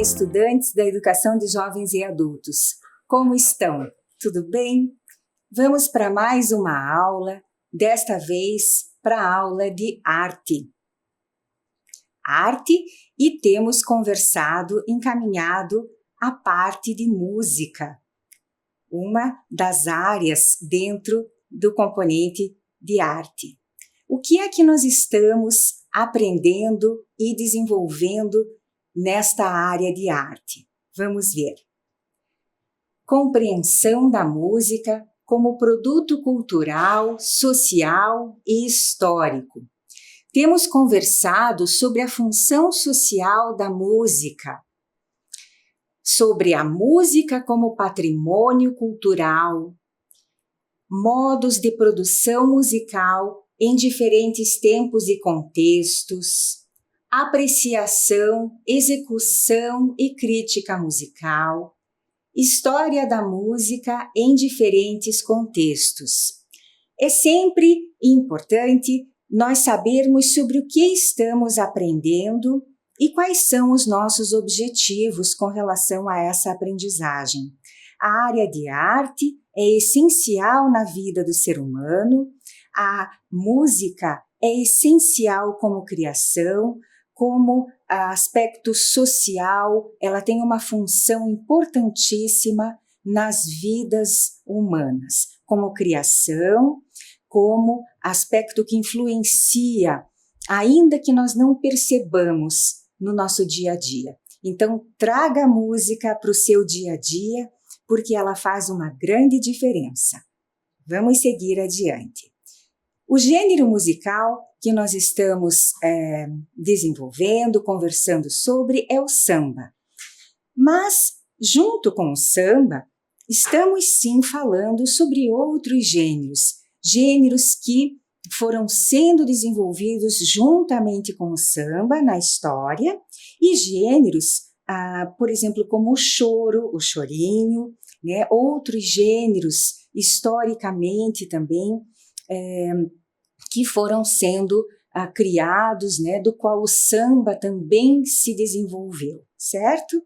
estudantes da educação de jovens e adultos. Como estão? Tudo bem? Vamos para mais uma aula, desta vez para a aula de arte. Arte, e temos conversado, encaminhado a parte de música, uma das áreas dentro do componente de arte. O que é que nós estamos aprendendo e desenvolvendo nesta área de arte? Vamos ver. Compreensão da música como produto cultural, social e histórico. Temos conversado sobre a função social da música, sobre a música como patrimônio cultural, modos de produção musical em diferentes tempos e contextos, apreciação, execução e crítica musical, história da música em diferentes contextos. É sempre importante nós sabermos sobre o que estamos aprendendo e quais são os nossos objetivos com relação a essa aprendizagem. A área de arte é essencial na vida do ser humano, a música é essencial como criação, como aspecto social, ela tem uma função importantíssima nas vidas humanas, como criação, como aspecto que influencia, ainda que nós não percebamos no nosso dia a dia. Então, traga a música para o seu dia a dia, porque ela faz uma grande diferença. Vamos seguir adiante. O gênero musical que nós estamos desenvolvendo, conversando sobre, é o samba. Mas, junto com o samba, estamos sim falando sobre outros gêneros que foram sendo desenvolvidos juntamente com o samba na história, e gêneros, por exemplo, como o choro, o chorinho, né? Outros gêneros, historicamente também, que foram sendo criados, né, do qual o samba também se desenvolveu, certo?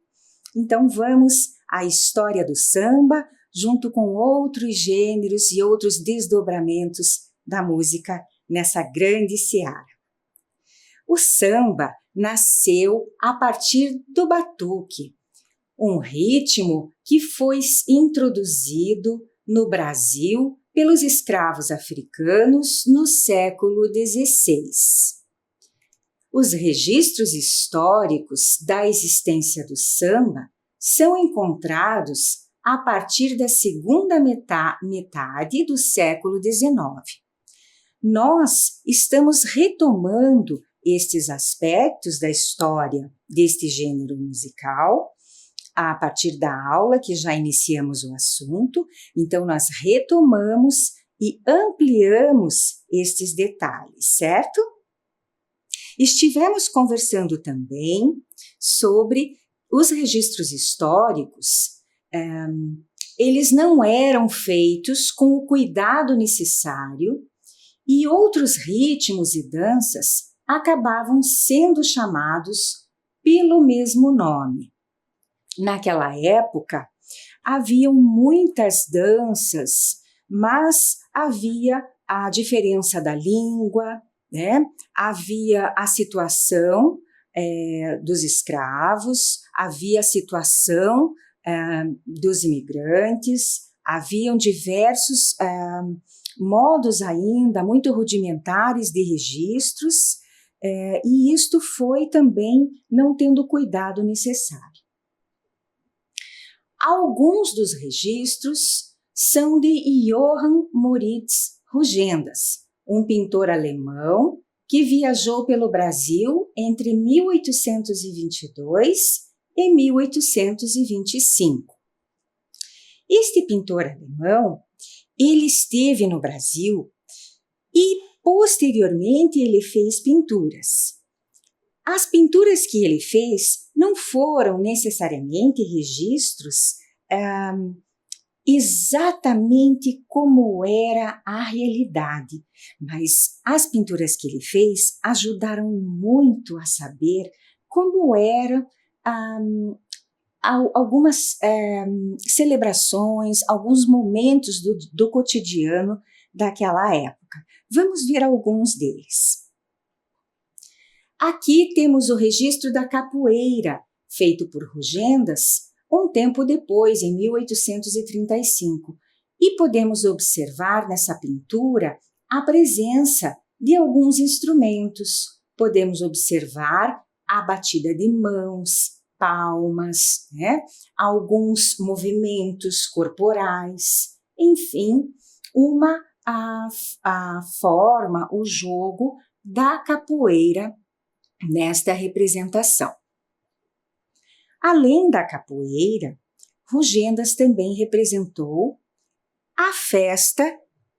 Então vamos à história do samba, junto com outros gêneros e outros desdobramentos da música nessa grande seara. O samba nasceu a partir do batuque, um ritmo que foi introduzido no Brasil pelos escravos africanos no século XVI. Os registros históricos da existência do samba são encontrados a partir da segunda metade do século XIX. Nós estamos retomando estes aspectos da história deste gênero musical a partir da aula que já iniciamos o assunto, então nós retomamos e ampliamos estes detalhes, certo? Estivemos conversando também sobre os registros históricos, eles não eram feitos com o cuidado necessário e outros ritmos e danças acabavam sendo chamados pelo mesmo nome. Naquela época, haviam muitas danças, mas havia a diferença da língua, né? Havia a situação dos escravos, havia a situação dos imigrantes, haviam diversos modos ainda muito rudimentares de registros, e isto foi também não tendo o cuidado necessário. Alguns dos registros são de Johann Moritz Rugendas, um pintor alemão que viajou pelo Brasil entre 1822 e 1825. Este pintor alemão, ele esteve no Brasil e, posteriormente, ele fez pinturas. As pinturas que ele fez não foram necessariamente registros exatamente como era a realidade, mas as pinturas que ele fez ajudaram muito a saber como era algumas celebrações, alguns momentos do cotidiano daquela época. Vamos ver alguns deles. Aqui temos o registro da capoeira, feito por Rugendas, um tempo depois, em 1835, e podemos observar nessa pintura a presença de alguns instrumentos. Podemos observar a batida de mãos, palmas, né? Alguns movimentos corporais, enfim, a forma, o jogo da capoeira nesta representação. Além da capoeira, Rugendas também representou a festa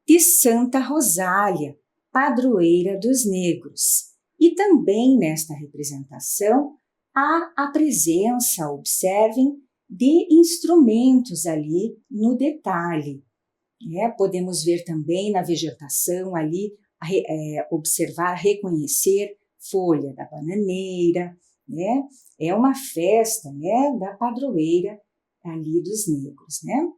de Santa Rosália, padroeira dos negros. E também nesta representação há a presença, observem, de instrumentos ali no detalhe. Podemos ver também na vegetação ali, observar, reconhecer folha da bananeira, né? É uma festa, né, da padroeira ali dos negros, né?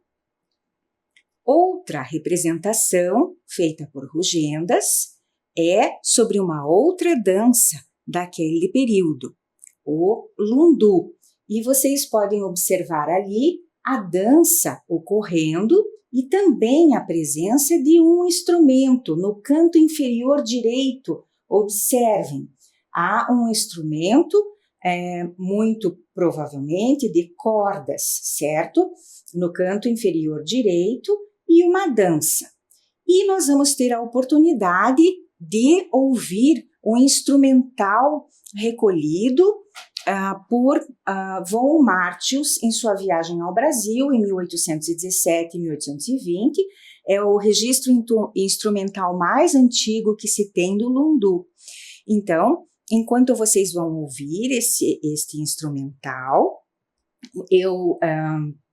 Outra representação feita por Rugendas é sobre uma outra dança daquele período, o lundu. E vocês podem observar ali a dança ocorrendo e também a presença de um instrumento no canto inferior direito. Observem, há um instrumento muito provavelmente de cordas, certo? No canto inferior direito e uma dança. E nós vamos ter a oportunidade de ouvir o instrumental recolhido por von Martius em sua viagem ao Brasil em 1817 e 1820. É o registro instrumental mais antigo que se tem do lundu. Então, enquanto vocês vão ouvir este instrumental, eu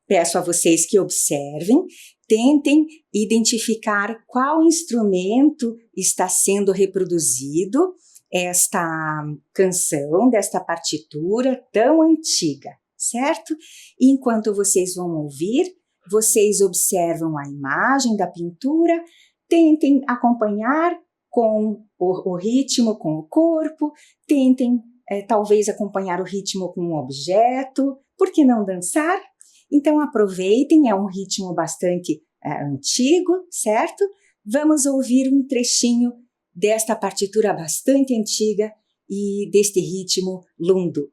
peço a vocês que observem, tentem identificar qual instrumento está sendo reproduzido esta canção, desta partitura tão antiga, certo? E enquanto vocês vão ouvir, vocês observam a imagem da pintura, tentem acompanhar com o ritmo, com o corpo, tentem talvez acompanhar o ritmo com um objeto, por que não dançar? Então aproveitem, é um ritmo bastante antigo, certo? Vamos ouvir um trechinho desta partitura bastante antiga e deste ritmo lundu.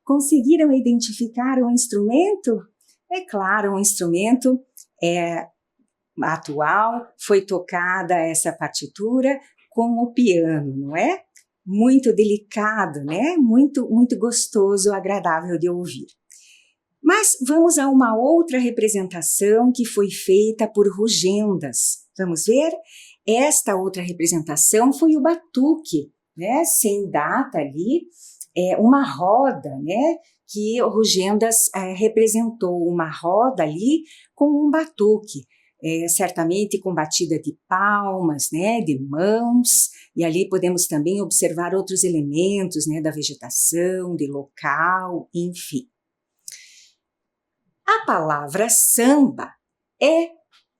Conseguiram identificar o instrumento? É claro, um instrumento atual, foi tocada essa partitura com o piano, não é? Muito delicado, né? Muito gostoso, agradável de ouvir. Mas vamos a uma outra representação que foi feita por rugendas. Vamos ver? Esta outra representação foi o batuque, né? Sem data ali, uma roda, né? Que o rugendas representou uma roda ali com um batuque. Certamente com batida de palmas, né, de mãos, e ali podemos também observar outros elementos, né, da vegetação, de local, enfim. A palavra samba é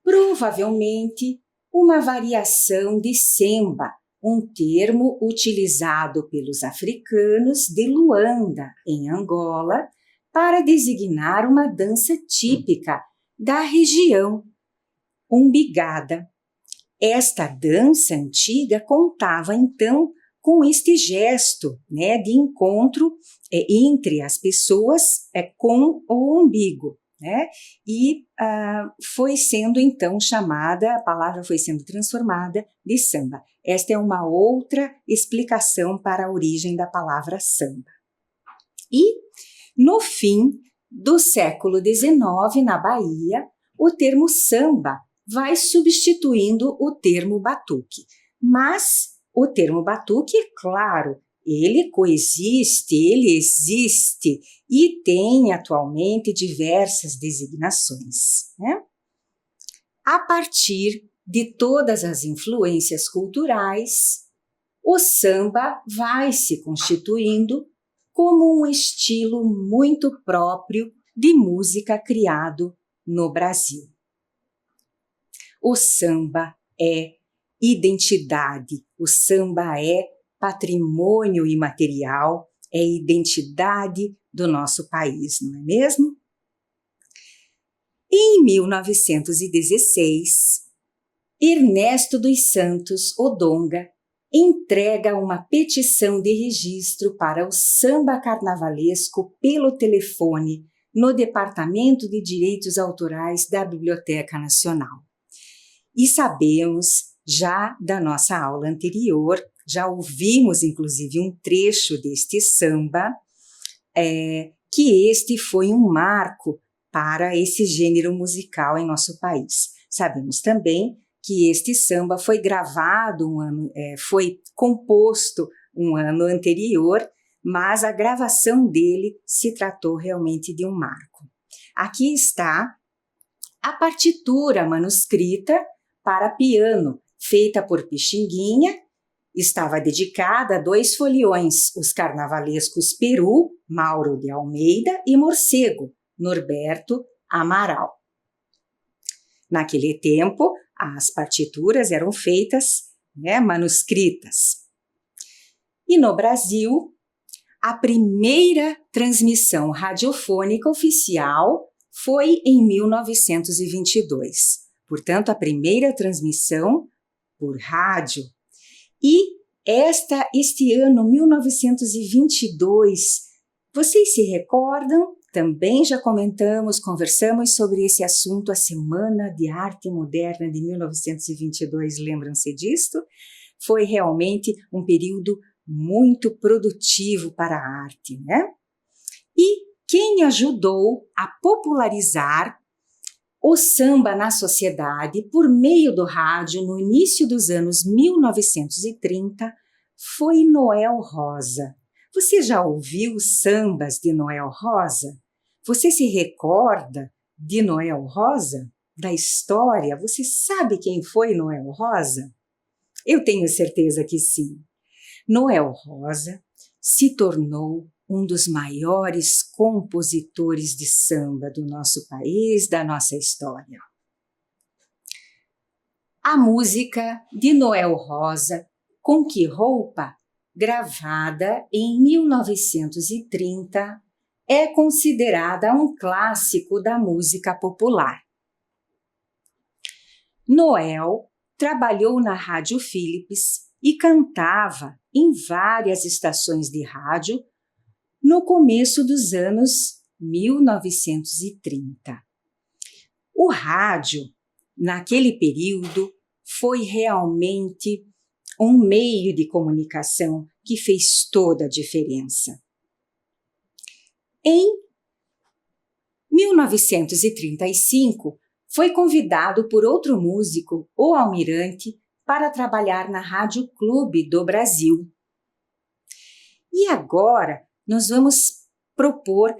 provavelmente uma variação de semba, um termo utilizado pelos africanos de Luanda, em Angola, para designar uma dança típica da região umbigada. Esta dança antiga contava, então, com este gesto, né, de encontro entre as pessoas com o umbigo, né, e foi sendo, então, chamada, a palavra foi sendo transformada de samba. Esta é uma outra explicação para a origem da palavra samba. E, no fim do século XIX, na Bahia, o termo samba vai substituindo o termo batuque. Mas o termo batuque, é claro, ele coexiste, ele existe e tem atualmente diversas designações, né? A partir de todas as influências culturais, o samba vai se constituindo como um estilo muito próprio de música criado no Brasil. O samba é identidade, o samba é patrimônio imaterial, é identidade do nosso país, não é mesmo? Em 1916, Ernesto dos Santos Odonga entrega uma petição de registro para o samba carnavalesco pelo telefone no Departamento de Direitos Autorais da Biblioteca Nacional. E sabemos, já da nossa aula anterior, já ouvimos inclusive um trecho deste samba, que este foi um marco para esse gênero musical em nosso país. Sabemos também que este samba foi gravado foi composto um ano anterior, mas a gravação dele se tratou realmente de um marco. Aqui está a partitura manuscrita para piano, feita por Pixinguinha, estava dedicada a 2 foliões, os carnavalescos Peru, Mauro de Almeida, e Morcego, Norberto Amaral. Naquele tempo, as partituras eram feitas, manuscritas. E no Brasil, a primeira transmissão radiofônica oficial foi em 1922. Portanto, a primeira transmissão por rádio. E este ano, 1922, vocês se recordam? Também já conversamos sobre esse assunto, a Semana de Arte Moderna de 1922, lembram-se disto? Foi realmente um período muito produtivo para a arte, né? E quem ajudou a popularizar o samba na sociedade por meio do rádio no início dos anos 1930 foi Noel Rosa. Você já ouviu sambas de Noel Rosa? Você se recorda de Noel Rosa? Da história? Você sabe quem foi Noel Rosa? Eu tenho certeza que sim. Noel Rosa se tornou um dos maiores compositores de samba do nosso país, da nossa história. A música de Noel Rosa, Com Que Roupa?, gravada em 1930, é considerada um clássico da música popular. Noel trabalhou na Rádio Philips e cantava em várias estações de rádio no começo dos anos 1930. O rádio, naquele período, foi realmente um meio de comunicação que fez toda a diferença. Em 1935, foi convidado por outro músico, o Almirante, para trabalhar na Rádio Clube do Brasil. E agora nós vamos propor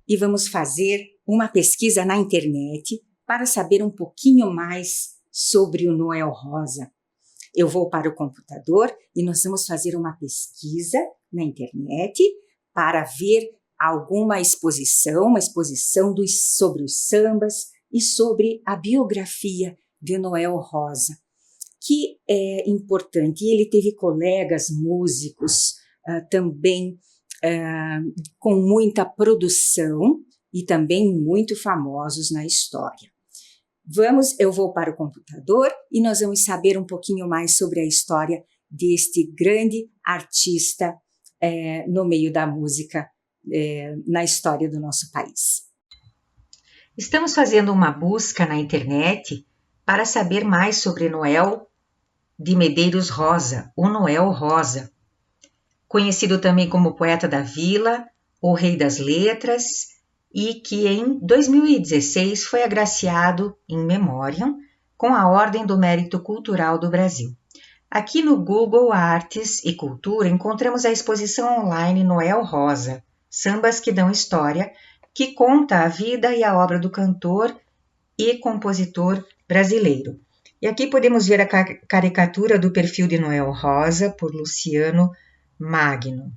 e vamos fazer uma pesquisa na internet para saber um pouquinho mais sobre o Noel Rosa. Eu vou para o computador e nós vamos fazer uma pesquisa na internet para ver alguma exposição, sobre os sambas e sobre a biografia de Noel Rosa, que é importante. Ele teve colegas músicos também com muita produção e também muito famosos na história. Eu vou para o computador e nós vamos saber um pouquinho mais sobre a história deste grande artista no meio da música na história do nosso país. Estamos fazendo uma busca na internet para saber mais sobre Noel de Medeiros Rosa, o Noel Rosa, conhecido também como poeta da vila, o rei das letras, e que em 2016 foi agraciado in memoriam com a Ordem do Mérito Cultural do Brasil. Aqui no Google Artes e Cultura encontramos a exposição online Noel Rosa, Sambas que Dão História, que conta a vida e a obra do cantor e compositor brasileiro. E aqui podemos ver a caricatura do perfil de Noel Rosa por Luciano Magno.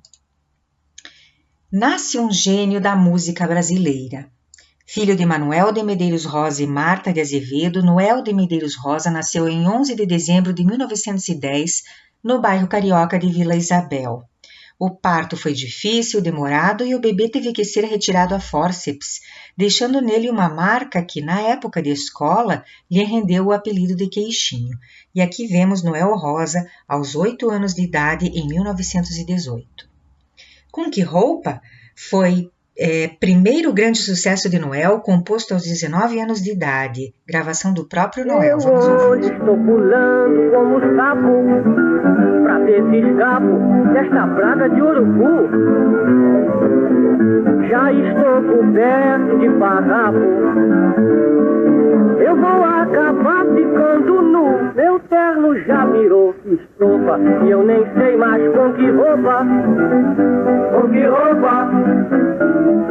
Nasce um gênio da música brasileira. Filho de Manuel de Medeiros Rosa e Marta de Azevedo, Noel de Medeiros Rosa nasceu em 11 de dezembro de 1910, no bairro carioca de Vila Isabel. O parto foi difícil, demorado e o bebê teve que ser retirado a fórceps, deixando nele uma marca que, na época de escola, lhe rendeu o apelido de Queixinho. E aqui vemos Noel Rosa aos 8 anos de idade em 1918. Com que roupa? Foi primeiro grande sucesso de Noel, composto aos 19 anos de idade. Gravação do próprio Noel. Vamos ouvir. Estou pulando como sapo, pra ver se escapo desta praga de urubu. Já estou coberto de farrapo, eu vou acabar ficando nu. Meu terno já virou estopa e eu nem sei mais com que roupa. Com que roupa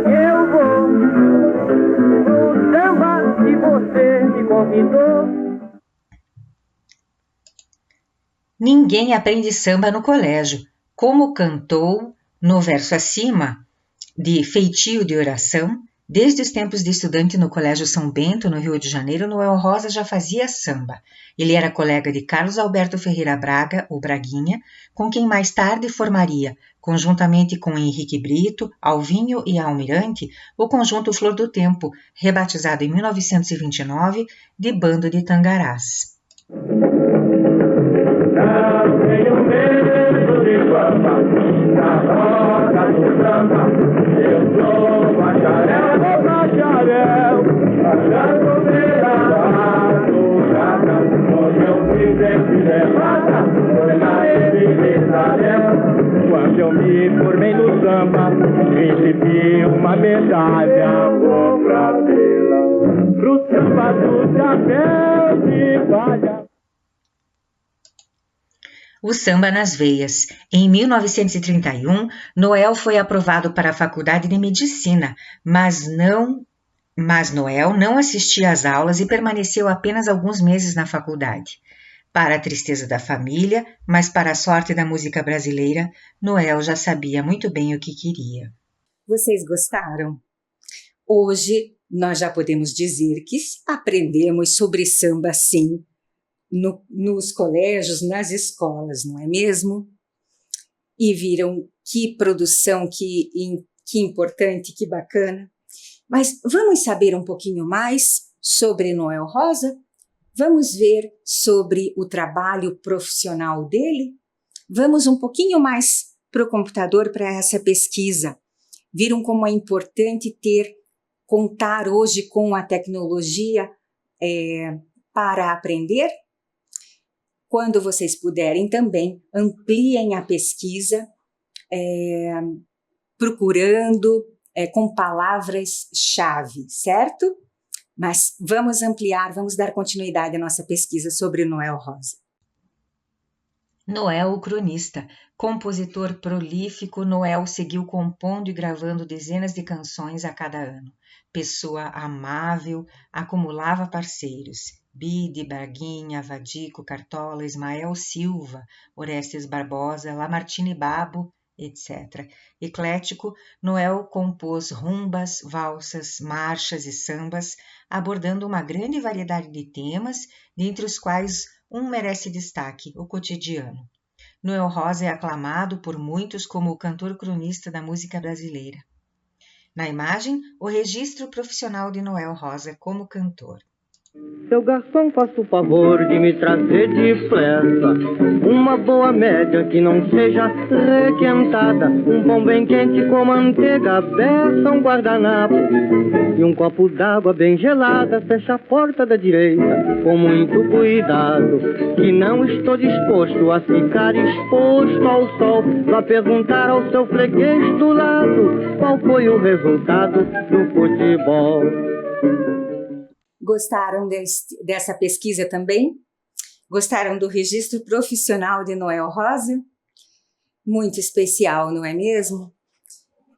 eu vou pro samba que você me convidou. Ninguém aprende samba no colégio, como cantou no verso acima de Feitio de Oração. Desde os tempos de estudante no Colégio São Bento, no Rio de Janeiro, Noel Rosa já fazia samba. Ele era colega de Carlos Alberto Ferreira Braga, o Braguinha, com quem mais tarde formaria, conjuntamente com Henrique Brito, Alvinho e Almirante, o conjunto Flor do Tempo, rebatizado em 1929 de Bando de Tangarás. Não tenho medo de fama, na roda do samba, eu sou bacharel, achando beirado, gata, hoje eu fiz levada, foi na beleza dela. Quando eu me formei no samba, recebi uma medalha, vou pra vila, pro samba do chapéu de palha. O samba nas veias. Em 1931, Noel foi aprovado para a Faculdade de Medicina, mas Noel não assistia às aulas e permaneceu apenas alguns meses na faculdade. Para a tristeza da família, mas para a sorte da música brasileira, Noel já sabia muito bem o que queria. Vocês gostaram? Hoje nós já podemos dizer que aprendemos sobre samba sim, nos colégios, nas escolas, não é mesmo? E viram que produção, que importante, que bacana. Mas vamos saber um pouquinho mais sobre Noel Rosa? Vamos ver sobre o trabalho profissional dele? Vamos um pouquinho mais para o computador para essa pesquisa. Viram como é importante contar hoje com a tecnologia para aprender? Quando vocês puderem também, ampliem a pesquisa, procurando com palavras-chave, certo? Mas vamos ampliar, vamos dar continuidade à nossa pesquisa sobre Noel Rosa. Noel, o cronista. Compositor prolífico, Noel seguiu compondo e gravando dezenas de canções a cada ano. Pessoa amável, acumulava parceiros. Bide, Braguinha, Vadico, Cartola, Ismael Silva, Orestes Barbosa, Lamartine Babo, etc. Eclético, Noel compôs rumbas, valsas, marchas e sambas, abordando uma grande variedade de temas, dentre os quais um merece destaque, o cotidiano. Noel Rosa é aclamado por muitos como o cantor cronista da música brasileira. Na imagem, o registro profissional de Noel Rosa como cantor. Seu garçom, faça o favor de me trazer depressa uma boa média que não seja requentada, um pão bem quente com manteiga, beça, um guardanapo e um copo d'água bem gelada. Fecha a porta da direita com muito cuidado, que não estou disposto a ficar exposto ao sol. Vá perguntar ao seu freguês do lado qual foi o resultado do futebol. Gostaram dessa pesquisa também? Gostaram do registro profissional de Noel Rosa? Muito especial, não é mesmo?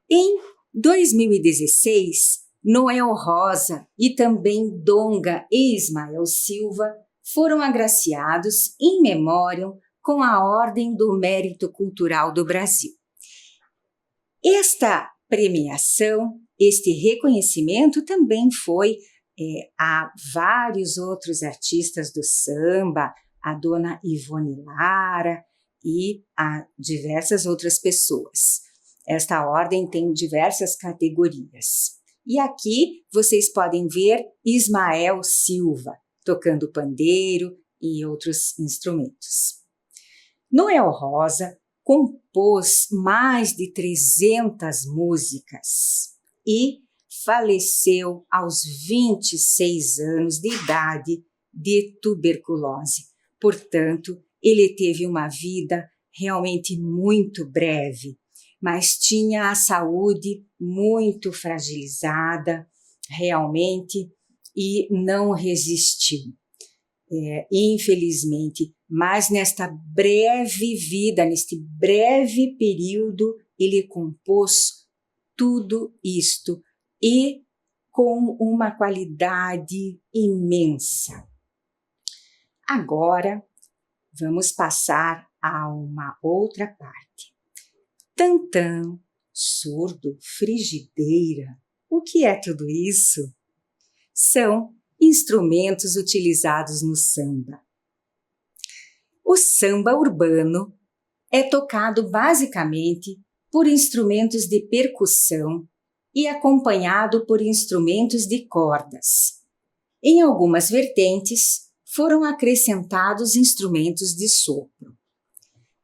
Em 2016, Noel Rosa e também Donga e Ismael Silva foram agraciados in memoriam com a Ordem do Mérito Cultural do Brasil. Esta premiação, este reconhecimento também foi a vários outros artistas do samba, a dona Ivone Lara e a diversas outras pessoas. Esta ordem tem diversas categorias. E aqui vocês podem ver Ismael Silva tocando pandeiro e outros instrumentos. Noel Rosa compôs mais de 300 músicas e faleceu aos 26 anos de idade de tuberculose. Portanto, ele teve uma vida realmente muito breve, mas tinha a saúde muito fragilizada, realmente, e não resistiu. Infelizmente, mas nesta breve vida, neste breve período, ele compôs tudo isto, e com uma qualidade imensa. Agora, vamos passar a uma outra parte. Tantã, surdo, frigideira, o que é tudo isso? São instrumentos utilizados no samba. O samba urbano é tocado basicamente por instrumentos de percussão e acompanhado por instrumentos de cordas. Em algumas vertentes, foram acrescentados instrumentos de sopro.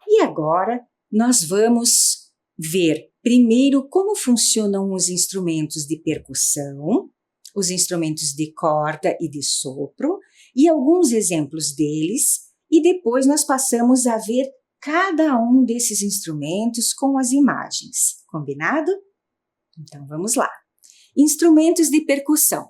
E agora, nós vamos ver primeiro como funcionam os instrumentos de percussão, os instrumentos de corda e de sopro, e alguns exemplos deles, e depois nós passamos a ver cada um desses instrumentos com as imagens. Combinado? Então, vamos lá. Instrumentos de percussão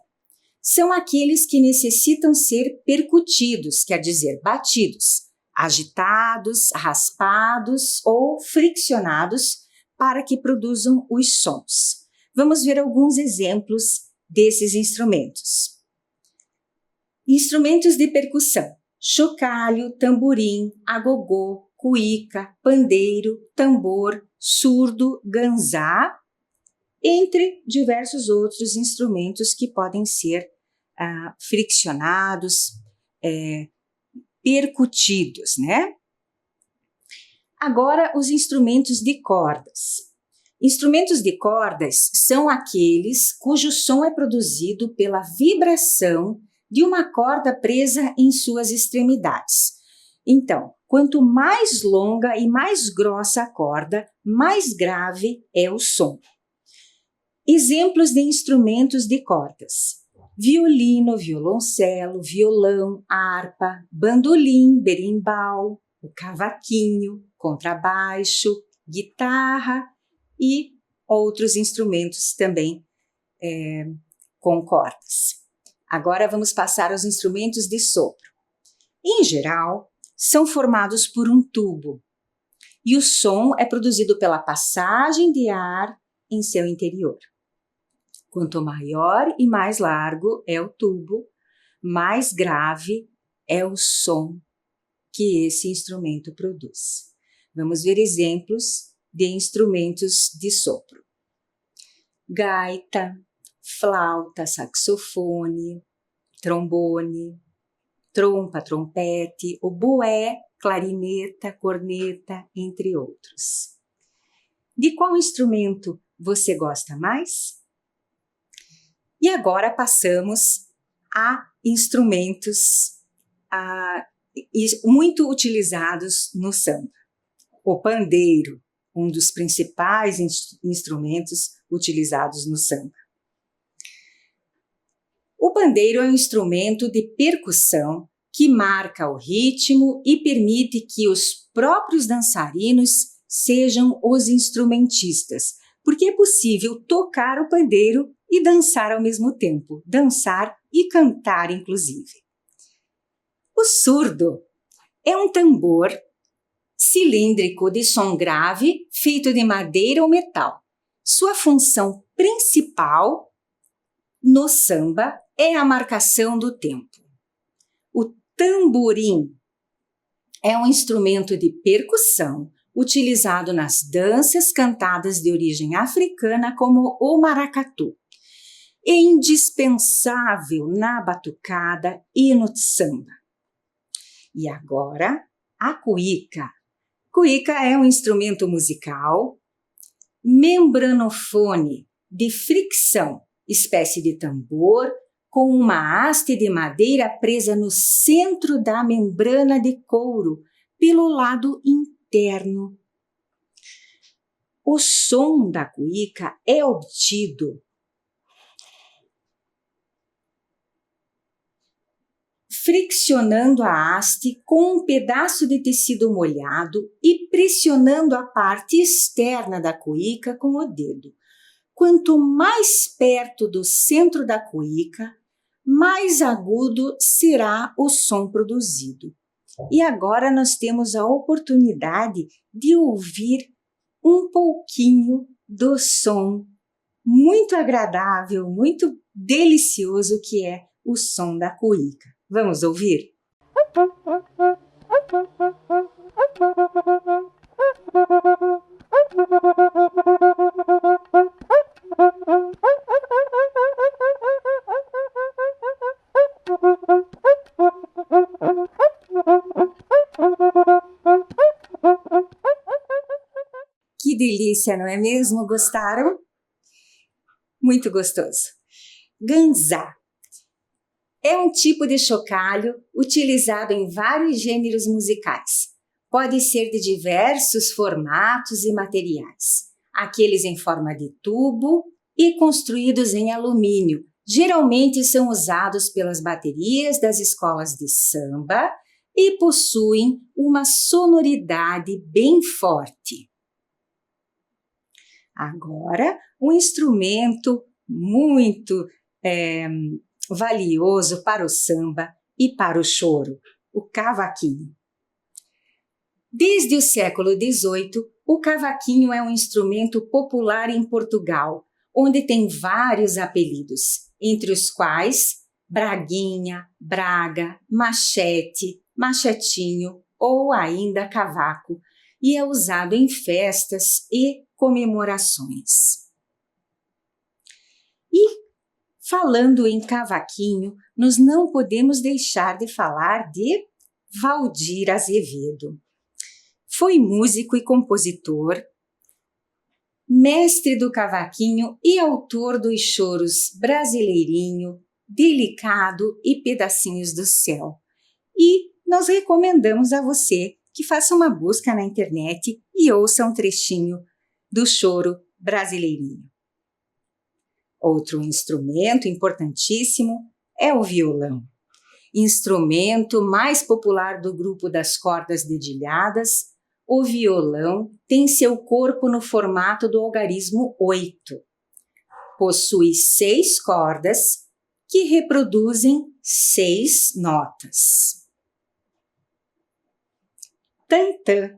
são aqueles que necessitam ser percutidos, quer dizer, batidos, agitados, raspados ou friccionados para que produzam os sons. Vamos ver alguns exemplos desses instrumentos. Instrumentos de percussão: chocalho, tamborim, agogô, cuíca, pandeiro, tambor, surdo, ganzá, entre diversos outros instrumentos que podem ser friccionados, percutidos, né? Agora, os instrumentos de cordas. Instrumentos de cordas são aqueles cujo som é produzido pela vibração de uma corda presa em suas extremidades. Então, quanto mais longa e mais grossa a corda, mais grave é o som. Exemplos de instrumentos de cordas: violino, violoncelo, violão, harpa, bandolim, berimbau, o cavaquinho, contrabaixo, guitarra e outros instrumentos também com cordas. Agora vamos passar aos instrumentos de sopro. Em geral, são formados por um tubo e o som é produzido pela passagem de ar em seu interior. Quanto maior e mais largo é o tubo, mais grave é o som que esse instrumento produz. Vamos ver exemplos de instrumentos de sopro: gaita, flauta, saxofone, trombone, trompa, trompete, oboé, clarineta, corneta, entre outros. De qual instrumento você gosta mais? E agora passamos a instrumentos muito utilizados no samba. O pandeiro, um dos principais instrumentos utilizados no samba. O pandeiro é um instrumento de percussão que marca o ritmo e permite que os próprios dançarinos sejam os instrumentistas, porque é possível tocar o pandeiro e dançar ao mesmo tempo, dançar e cantar inclusive. O surdo é um tambor cilíndrico de som grave feito de madeira ou metal. Sua função principal no samba é a marcação do tempo. O tamborim é um instrumento de percussão utilizado nas danças cantadas de origem africana como o maracatu. É indispensável na batucada e no samba. E agora, a cuíca. Cuíca é um instrumento musical membranofone de fricção, espécie de tambor com uma haste de madeira presa no centro da membrana de couro pelo lado interno. O som da cuíca é obtido friccionando a haste com um pedaço de tecido molhado e pressionando a parte externa da cuíca com o dedo. Quanto mais perto do centro da cuíca, mais agudo será o som produzido. E agora nós temos a oportunidade de ouvir um pouquinho do som muito agradável, muito delicioso que é o som da cuíca. Vamos ouvir? Que delícia, não é mesmo? Gostaram? Muito gostoso. Ganzá é um tipo de chocalho utilizado em vários gêneros musicais. Pode ser de diversos formatos e materiais. Aqueles em forma de tubo e construídos em alumínio. Geralmente são usados pelas baterias das escolas de samba e possuem uma sonoridade bem forte. Agora, um instrumento muito valioso para o samba e para o choro, o cavaquinho. Desde o século XVIII, o cavaquinho é um instrumento popular em Portugal, onde tem vários apelidos, entre os quais braguinha, braga, machete, machetinho ou ainda cavaco, e é usado em festas e comemorações. E falando em cavaquinho, nós não podemos deixar de falar de Valdir Azevedo. Foi músico e compositor, mestre do cavaquinho e autor dos choros Brasileirinho, Delicado e Pedacinhos do Céu. E nós recomendamos a você que faça uma busca na internet e ouça um trechinho do choro Brasileirinho. Outro instrumento importantíssimo é o violão. Instrumento mais popular do grupo das cordas dedilhadas, o violão tem seu corpo no formato do algarismo 8. Possui 6 cordas que reproduzem 6 notas. Tantã.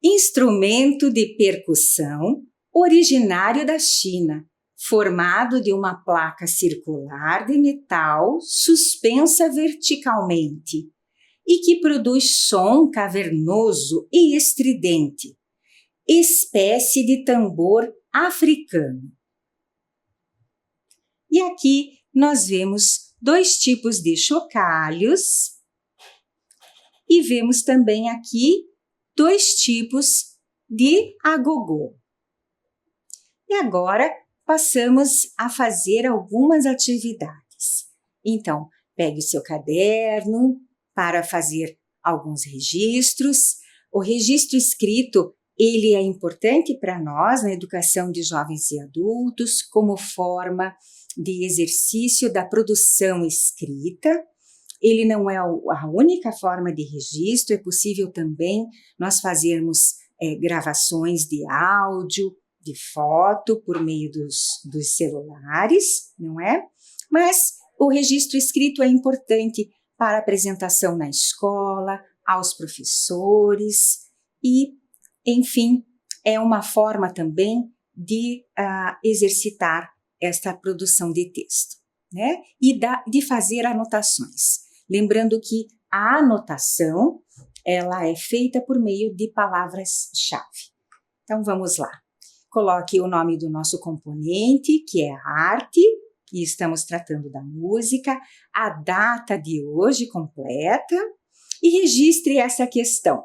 Instrumento de percussão originário da China, formado de uma placa circular de metal suspensa verticalmente e que produz som cavernoso e estridente, espécie de tambor africano. E aqui nós vemos 2 tipos de chocalhos e vemos também aqui 2 tipos de agogô. E agora passamos a fazer algumas atividades. Então, pegue o seu caderno para fazer alguns registros. O registro escrito, ele é importante para nós na educação de jovens e adultos como forma de exercício da produção escrita. Ele não é a única forma de registro, é possível também nós fazermos gravações de áudio, de foto por meio dos celulares, não é? Mas o registro escrito é importante para apresentação na escola, aos professores e, enfim, é uma forma também de exercitar esta produção de texto, né? E de fazer anotações. Lembrando que a anotação, ela é feita por meio de palavras-chave. Então, vamos lá. Coloque o nome do nosso componente, que é a arte, e estamos tratando da música, a data de hoje completa, e registre essa questão.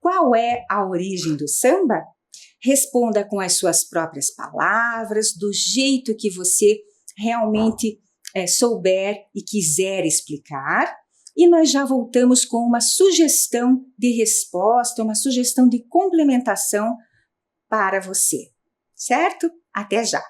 Qual é a origem do samba? Responda com as suas próprias palavras, do jeito que você realmente souber e quiser explicar, e nós já voltamos com uma sugestão de resposta, uma sugestão de complementação para você, certo? Até já!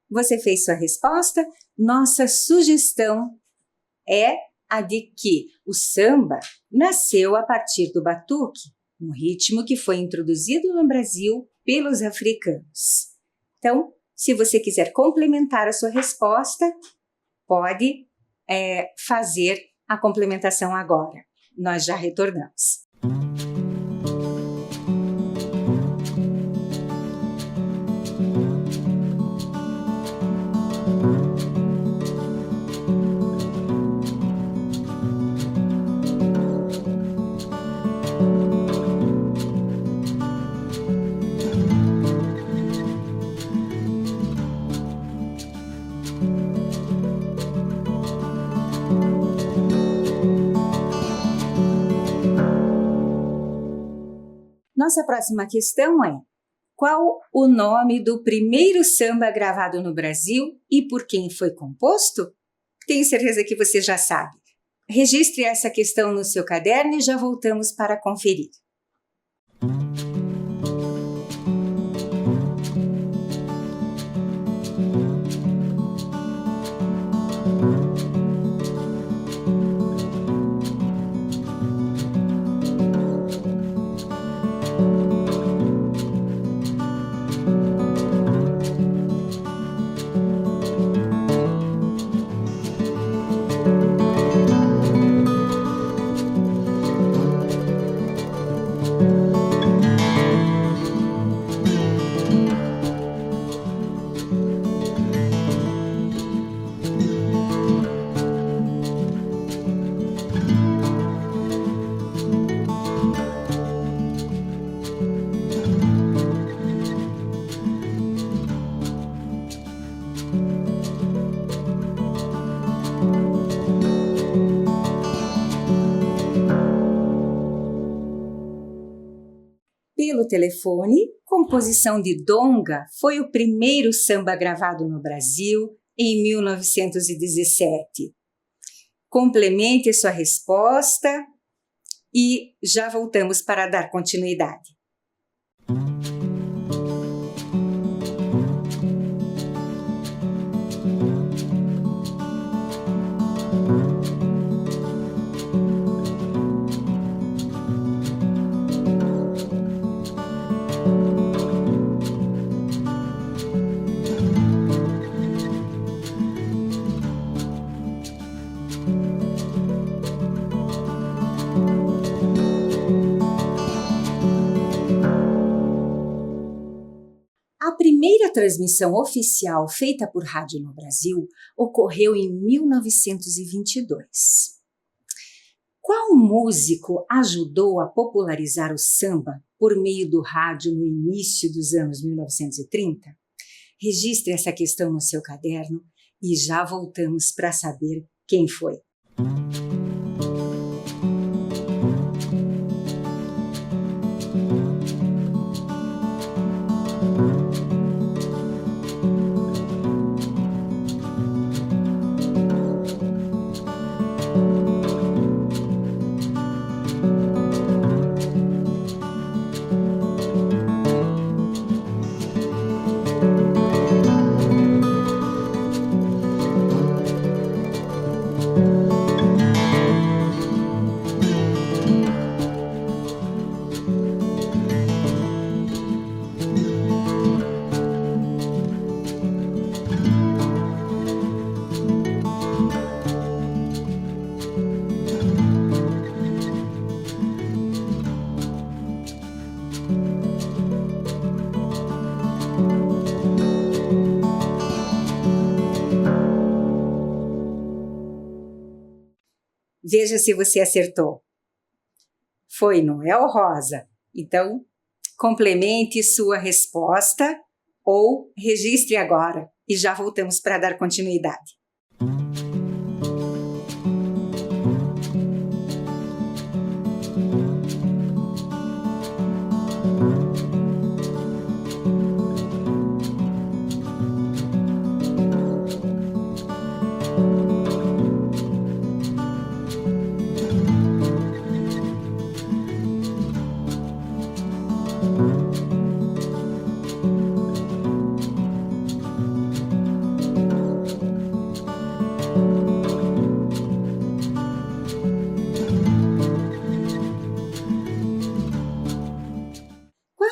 Você fez sua resposta? Nossa sugestão é a de que o samba nasceu a partir do batuque, um ritmo que foi introduzido no Brasil pelos africanos. Então, se você quiser complementar a sua resposta, pode fazer a complementação agora. Nós já retornamos. Nossa próxima questão é: qual o nome do primeiro samba gravado no Brasil e por quem foi composto? Tenho certeza que você já sabe. Registre essa questão no seu caderno e já voltamos para conferir. pelo telefone, composição de Donga, foi o primeiro samba gravado no Brasil em 1917. Complemente sua resposta e já voltamos para dar continuidade. A primeira transmissão oficial feita por rádio no Brasil ocorreu em 1922. Qual músico ajudou a popularizar o samba por meio do rádio no início dos anos 1930? Registre essa questão no seu caderno e já voltamos para saber quem foi. Veja se você acertou. Foi Noel Rosa. Então, complemente sua resposta ou registre agora e já voltamos para dar continuidade.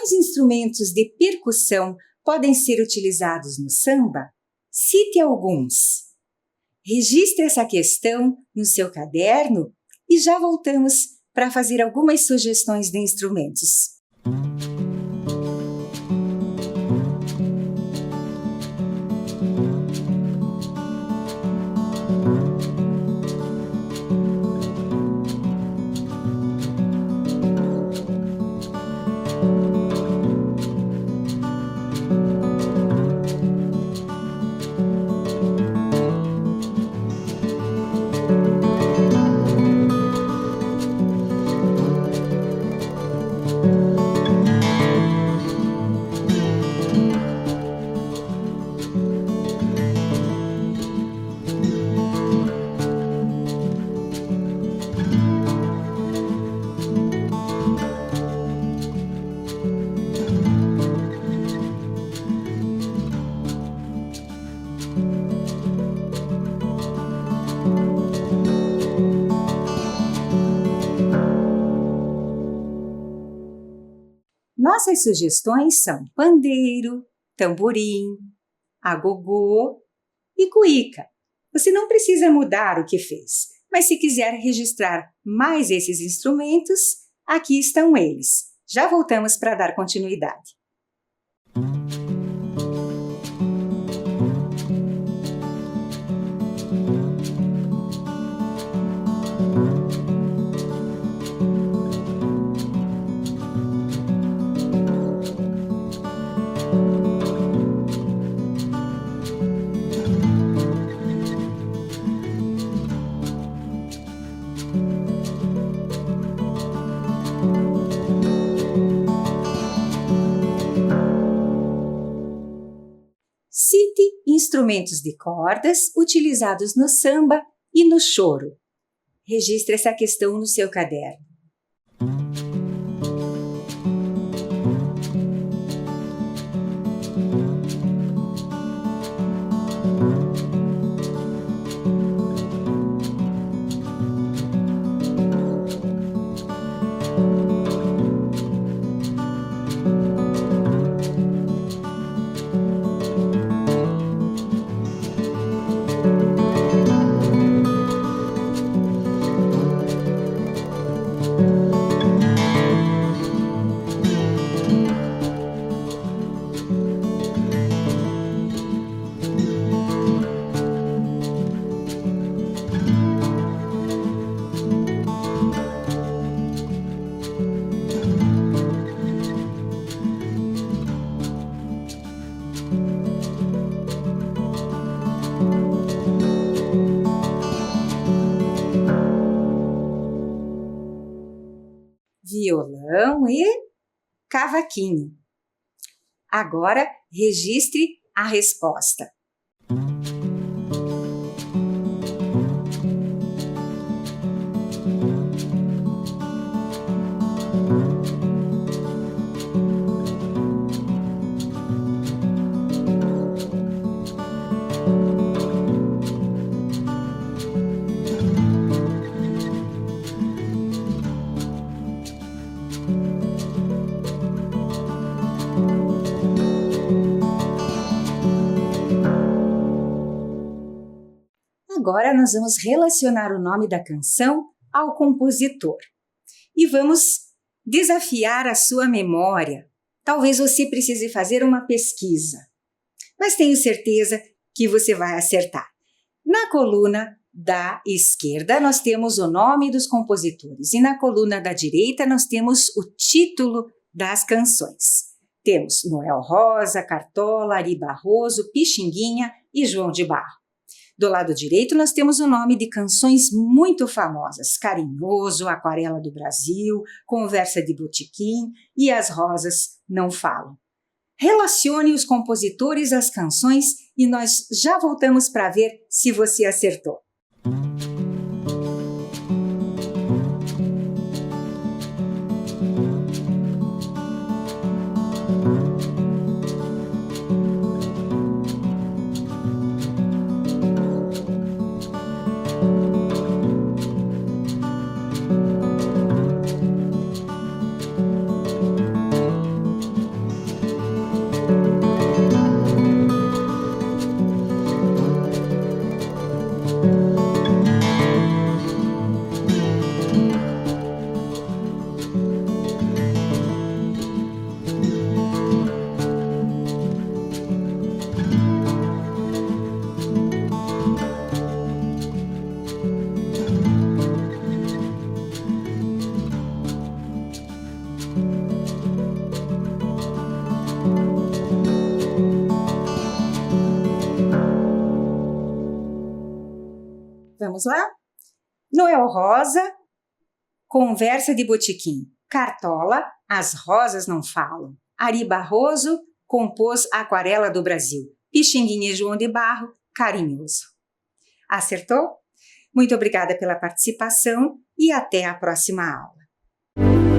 Quais instrumentos de percussão podem ser utilizados no samba? Cite alguns. Registre essa questão no seu caderno e já voltamos para fazer algumas sugestões de instrumentos. Nossas sugestões são pandeiro, tamborim, agogô e cuíca. Você não precisa mudar o que fez, mas se quiser registrar mais esses instrumentos, aqui estão eles. Já voltamos para dar continuidade. instrumentos de cordas utilizados no samba e no choro. Registre essa questão no seu caderno. Violão e cavaquinho. Agora, registre a resposta. Agora nós vamos relacionar o nome da canção ao compositor e vamos desafiar a sua memória. Talvez você precise fazer uma pesquisa, mas tenho certeza que você vai acertar. Na coluna da esquerda nós temos o nome dos compositores e na coluna da direita nós temos o título das canções. Temos Noel Rosa, Cartola, Ari Barroso, Pixinguinha e João de Barro. Do lado direito, nós temos o nome de canções muito famosas: Carinhoso, Aquarela do Brasil, Conversa de Botequim e As Rosas Não Falam. Relacione os compositores às canções e nós já voltamos para ver se você acertou. Vamos lá? Noel Rosa, Conversa de Botequim. Cartola, As Rosas Não Falam. Ari Barroso compôs Aquarela do Brasil. Pixinguinha e João de Barro, Carinhoso. Acertou? Muito obrigada pela participação e até a próxima aula.